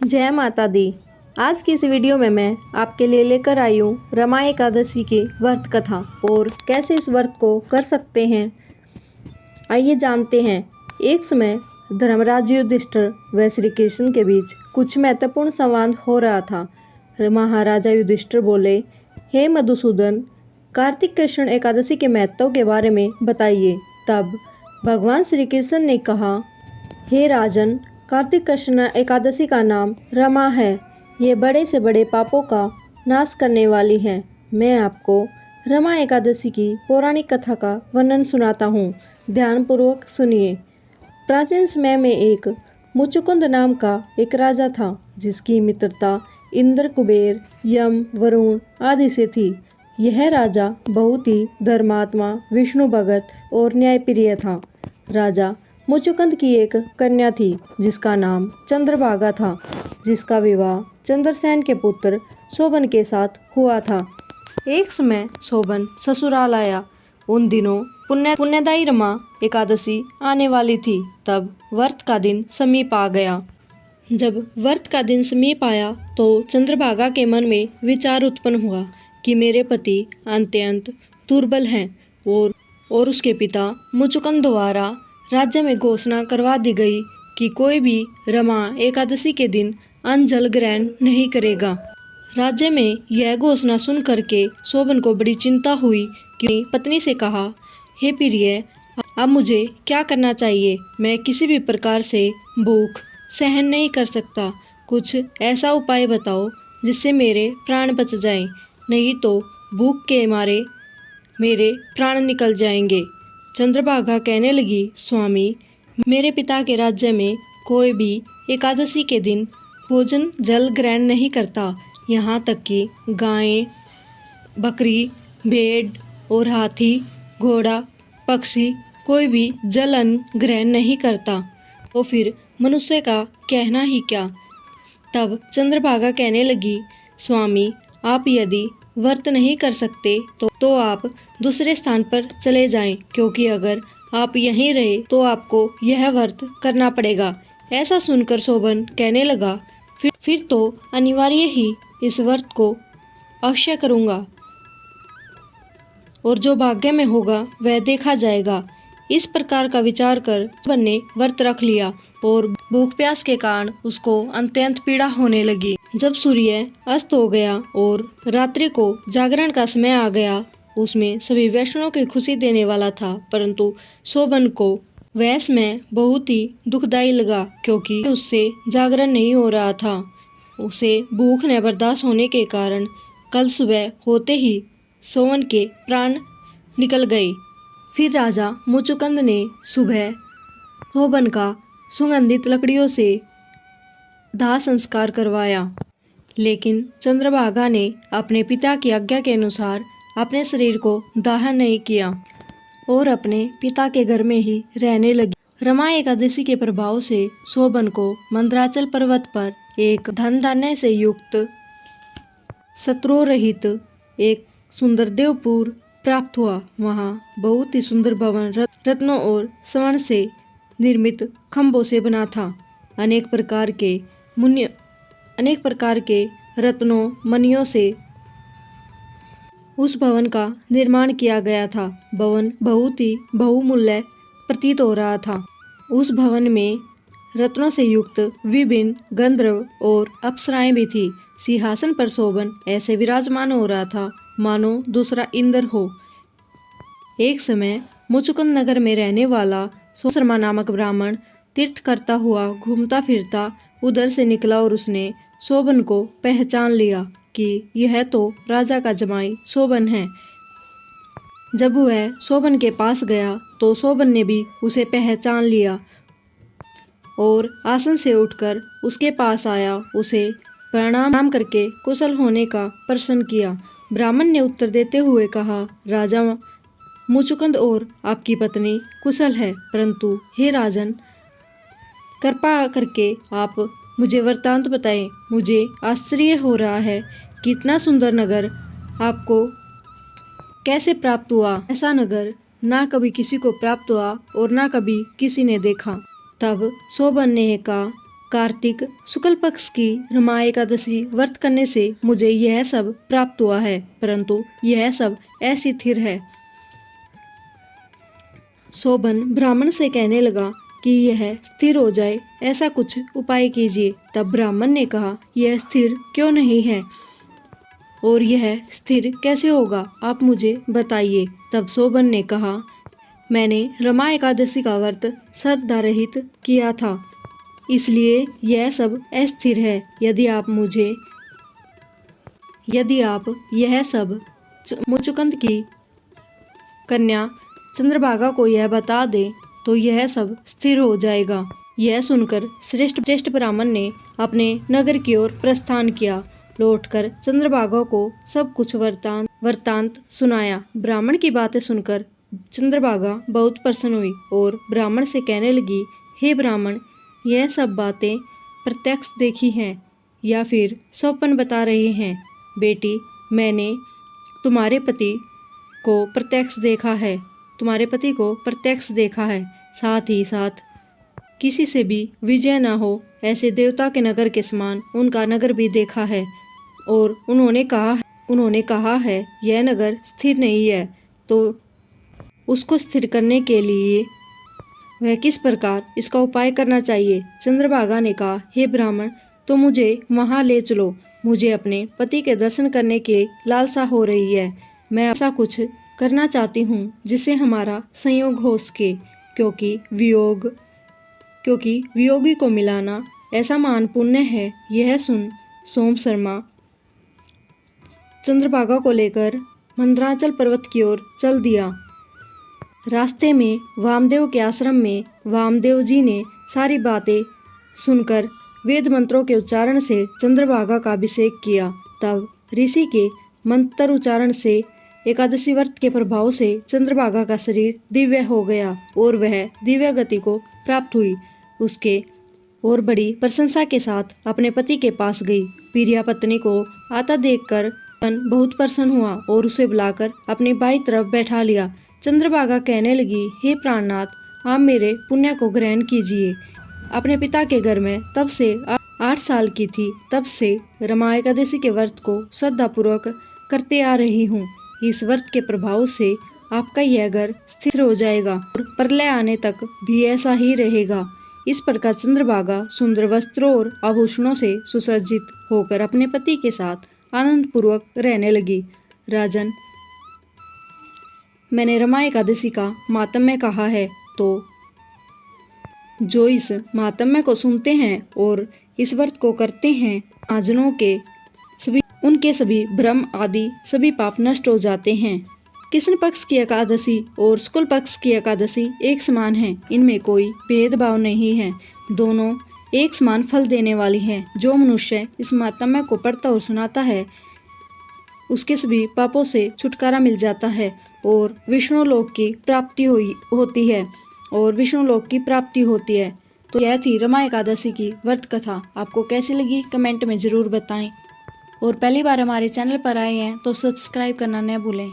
जय माता दी। आज की इस वीडियो में मैं आपके लिए लेकर आई हूँ रमा एकादशी की व्रत कथा और कैसे इस व्रत को कर सकते हैं। आइए जानते हैं। एक समय धर्मराज युधिष्ठिर व श्री कृष्ण के बीच कुछ महत्वपूर्ण संवाद हो रहा था। महाराजा युधिष्ठिर बोले, हे मधुसूदन, कार्तिक कृष्ण एकादशी के महत्व के बारे में बताइए। तब भगवान श्री कृष्ण ने कहा, हे राजन, कार्तिक कृष्ण एकादशी का नाम रमा है। ये बड़े से बड़े पापों का नाश करने वाली है। मैं आपको रमा एकादशी की पौराणिक कथा का वर्णन सुनाता हूँ। ध्यानपूर्वक सुनिए। प्राचीन समय में एक मुचुकुंद नाम का एक राजा था, जिसकी मित्रता इंद्र, कुबेर, यम, वरुण आदि से थी। यह राजा बहुत ही धर्मात्मा, विष्णु भगत और न्यायप्रिय था। राजा मुचुकुंद की एक कन्या थी, जिसका नाम चंद्रभागा था, जिसका विवाह चंद्रसेन के पुत्र शोभन के साथ हुआ था। एक समय शोभन ससुराल आया। उन दिनों पुण्यदायी रमा एकादशी आने वाली थी। तब व्रत का दिन समीप आ गया। जब व्रत का दिन समीप आया तो चंद्रभागा के मन में विचार उत्पन्न हुआ कि मेरे पति अत्यंत दुर्बल हैं और उसके पिता मुचुकुंद द्वारा राज्य में घोषणा करवा दी गई कि कोई भी रमा एकादशी के दिन अन्न जल ग्रहण नहीं करेगा। राज्य में यह घोषणा सुन करके शोभन को बड़ी चिंता हुई कि पत्नी से कहा, हे प्रिय, अब मुझे क्या करना चाहिए? मैं किसी भी प्रकार से भूख सहन नहीं कर सकता। कुछ ऐसा उपाय बताओ जिससे मेरे प्राण बच जाएं, नहीं तो भूख के मारे मेरे प्राण निकल जाएंगे। चंद्रभागा कहने लगी, स्वामी, मेरे पिता के राज्य में कोई भी एकादशी के दिन भोजन जल ग्रहण नहीं करता। यहाँ तक कि गायें, बकरी, भेड़ और हाथी, घोड़ा, पक्षी कोई भी जल अन्न ग्रहण नहीं करता, तो फिर मनुष्य का कहना ही क्या। तब चंद्रभागा कहने लगी, स्वामी, आप यदि व्रत नहीं कर सकते तो आप दूसरे स्थान पर चले जाएं, क्योंकि अगर आप यहीं रहे तो आपको यह व्रत करना पड़ेगा। ऐसा सुनकर शोभन कहने लगा, फिर तो अनिवार्य ही इस व्रत को अवश्य करूँगा और जो भाग्य में होगा वह देखा जाएगा। इस प्रकार का विचार कर शोभन ने व्रत रख लिया और भूख प्यास के कारण उसको अत्यंत पीड़ा होने लगी। जब सूर्य अस्त हो गया और रात्रि को जागरण का समय आ गया, उसमें सभी वैष्णवों की खुशी देने वाला था, परंतु शोभन को वह समय बहुत ही दुखदायी लगा, क्योंकि उससे जागरण नहीं हो रहा था। उसे भूख न बर्दाश्त होने के कारण कल सुबह होते ही शोभन के प्राण निकल गए। फिर राजा मुचुकुंद ने सुबह शोभन का सुगंधित लकड़ियों से दाह संस्कार करवाया, लेकिन चंद्रभागा ने अपने पिता की आज्ञा के अनुसार अपने शरीर को दाह नहीं किया और अपने पिता के घर में ही रहने लगी। रमा एकादशी के प्रभाव से शोभन को मंदराचल पर्वत पर एक धन धान्य से युक्त, शत्रु रहित एक सुंदर देवपुर प्राप्त हुआ। वहाँ बहुत ही सुंदर भवन रत्नों और स्वर्ण से निर्मित खंभों से बना था। अनेक प्रकार के रत्नों मणियों से उस भवन का निर्माण किया गया था। भवन बहुत ही बहुमूल्य प्रतीत हो रहा था। उस भवन में रत्नों से युक्त विभिन्न गंधर्व और अप्सराएं भी थी। सिंहासन पर शोभन ऐसे विराजमान हो रहा था मानो दूसरा इंद्र हो। एक समय मुचुकुंद नगर में रहने वाला शर्मा नामक ब्राह्मण तीर्थ करता हुआ घूमता फिरता उधर से निकला और उसने शोभन को पहचान लिया कि यह तो राजा का जमाई शोभन है। जब वह शोभन के पास गया तो शोभन ने भी उसे पहचान लिया और आसन से उठकर उसके पास आया। उसे प्रणाम करके कुशल होने का प्रश्न किया। ब्राह्मण ने उत्तर देते हुए कहा, राजा मुचुकुंद और आपकी पत्नी कुशल है, परंतु हे राजन, कृपा करके आप मुझे वृत्तांत बताएं। मुझे आश्चर्य हो रहा है कि इतना सुंदर नगर आपको कैसे प्राप्त हुआ। ऐसा नगर ना कभी किसी को प्राप्त हुआ और ना कभी किसी ने देखा। तब शोभन ने कहा, कार्तिक शुक्ल पक्ष की रमा एकादशी व्रत करने से मुझे यह सब प्राप्त हुआ है, परंतु यह सब अस्थिर है। शोभन ब्राह्मण से कहने लगा कि यह स्थिर हो जाए, ऐसा कुछ उपाय कीजिए। तब ब्राह्मण ने कहा, यह स्थिर क्यों नहीं है और यह स्थिर कैसे होगा, आप मुझे बताइए। तब शोभन ने कहा, मैंने रमा एकादशी का व्रत श्रद्धा रहित किया था, इसलिए यह सब अस्थिर है। यदि आप यह सब मुचुकुंद की कन्या चंद्रभागा को यह बता दें तो यह सब स्थिर हो जाएगा। यह सुनकर श्रेष्ठ ब्राह्मण ने अपने नगर की ओर प्रस्थान किया। लौटकर चंद्रभागा को सब कुछ वृत्तांत सुनाया। ब्राह्मण की बातें सुनकर चंद्रभागा बहुत प्रसन्न हुई और ब्राह्मण से कहने लगी, हे ब्राह्मण, यह सब बातें प्रत्यक्ष देखी हैं या फिर स्वप्न बता रहे हैं? बेटी, मैंने तुम्हारे पति को प्रत्यक्ष देखा है, साथ ही साथ किसी से भी विजय न हो ऐसे देवता के नगर के समान उनका नगर भी देखा है। और उन्होंने कहा है यह नगर स्थिर नहीं है, तो उसको स्थिर करने के लिए वह किस प्रकार इसका उपाय करना चाहिए। चंद्रभागा ने कहा, हे ब्राह्मण, तो मुझे वहाँ ले चलो, मुझे अपने पति के दर्शन करने की लालसा हो रही है। मैं ऐसा कुछ करना चाहती हूँ जिससे हमारा संयोग हो सके, क्योंकि वियोगी को मिलाना ऐसा महान पुण्य है। यह सुन सोम शर्मा चंद्रभागा को लेकर मंदराचल पर्वत की ओर चल दिया। रास्ते में वामदेव के आश्रम में वामदेव जी ने सारी बातें सुनकर वेद मंत्रों के उच्चारण से चंद्रभागा का अभिषेक किया। तब ऋषि के मंत्र उच्चारण से एकादशी व्रत के प्रभाव से चंद्रभागा का शरीर दिव्य हो गया और वह दिव्य गति को प्राप्त हुई। उसके और बड़ी प्रशंसा के साथ अपने पति के पास गई। प्रिया पत्नी को आता देखकर मन बहुत प्रसन्न हुआ और उसे बुलाकर अपनी बाई तरफ बैठा लिया। चंद्रभागा कहने लगी, हे प्राणनाथ, आप मेरे पुण्य को ग्रहण कीजिए। अपने पिता के घर में तब से 8 साल की थी, तब से रमा एकादशी के व्रत को श्रद्धापूर्वक करते आ रही हूँ। इस व्रत के प्रभाव से आपका यह घर स्थिर हो जाएगा और प्रलय आने तक भी ऐसा ही रहेगा। इस प्रकार चंद्रभागा सुंदर वस्त्रों और आभूषणों से सुसज्जित होकर अपने पति के साथ आनंद पूर्वक रहने लगी। राजन, मैंने रमा एकादशी का मातम्य कहा है, तो जो इस मातम्य को सुनते हैं और इस व्रत को करते हैं, आजनों के उनके सभी भ्रम आदि सभी पाप नष्ट हो जाते हैं। कृष्ण पक्ष की एकादशी और शुक्ल पक्ष की एकादशी एक समान है, इनमें कोई भेदभाव नहीं है, दोनों एक समान फल देने वाली हैं। जो मनुष्य इस मातम्य को पढ़ता और सुनाता है, उसके सभी पापों से छुटकारा मिल जाता है और विष्णु लोक की प्राप्ति होती है। तो यह थी रमा एकादशी की व्रत कथा। आपको कैसी लगी कमेंट में ज़रूर बताएं और पहली बार हमारे चैनल पर आए हैं तो सब्सक्राइब करना न भूलें।